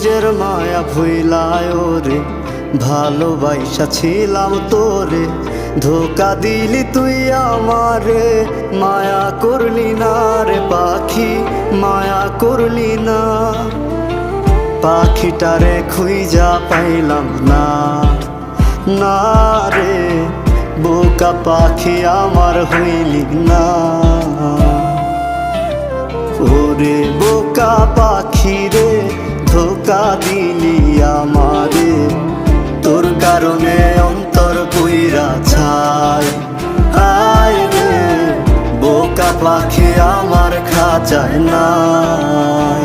নিজের মায়া ভুইলায় রে, ভালোবাসা ছিলাম তোরে, ধোকা দিলি তুই আমারে। মায়া করলি না রে পাখি, মায়া করলি না। পাখিটারে খুঁজা পাইলাম না, না রে বোকা পাখি আমার হইলি না। ওরে বোকা পাখি রে, ধোকা দিলি আমারে। তোর কারণে অন্তর পুইরা ছাই, আয় রে বোকা পাখি আমার খাঁচায় নাই।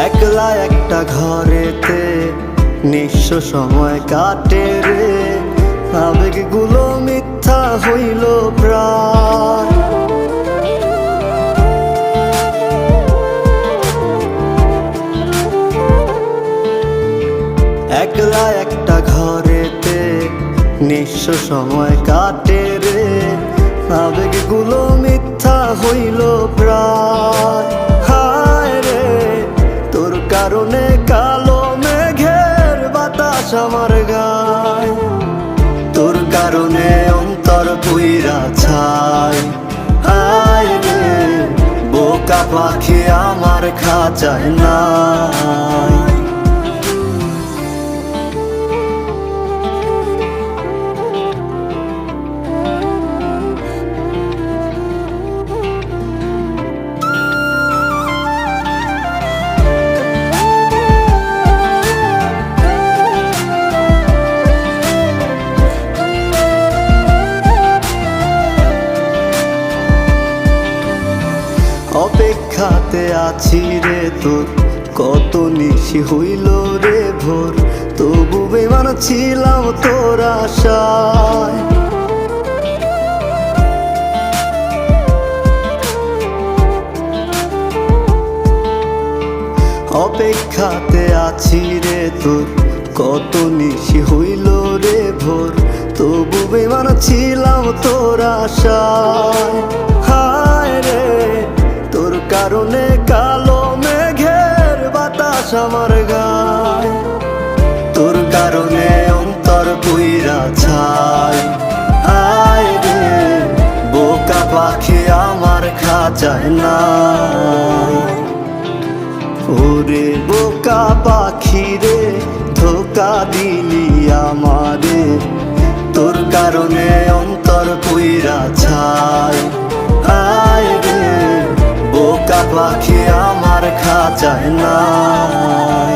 একলা একটা ঘরেতে নিঃস্ব সময় কাটে রে, আবেগগুলো মিথ্যা হইল প্রায়। একলা একটা ঘরেতে নিঃস্ব সময় কাটে রে, আবেগগুলো মিথ্যা হইল প্রায়। হায় রে তোর কারণে কালো মেঘের বাতাস আমার গায়, তোর কারণে অন্তর পুইরা ছাই। হায় রে বোকা পাখি আমার খাঁচায় নাই। অপেক্ষাতে আছি রে তোর, কত নিশি হইল রে ভোর, তবু বেমান ছিলাম তোর আশায়। অপেক্ষাতে আছি রে তোর, কত নিশি হইল রে ভোর, তবু বেমান ছিলাম তোর আশায়। হায় রে তোর কারণে কালো মেঘের বাতাস আমার গায়, তোর কারণে অন্তর পুইরা ছাই। হায় রে বোকা পাখি আমার খাঁচায় নাই। ওরে বোকা পাখি রে, ধোকা দিলি আমারে। তোর কারণে অন্তর পুইরা ছাই। হায় রে বোকা পাখি আমার খাঁচায় নাই।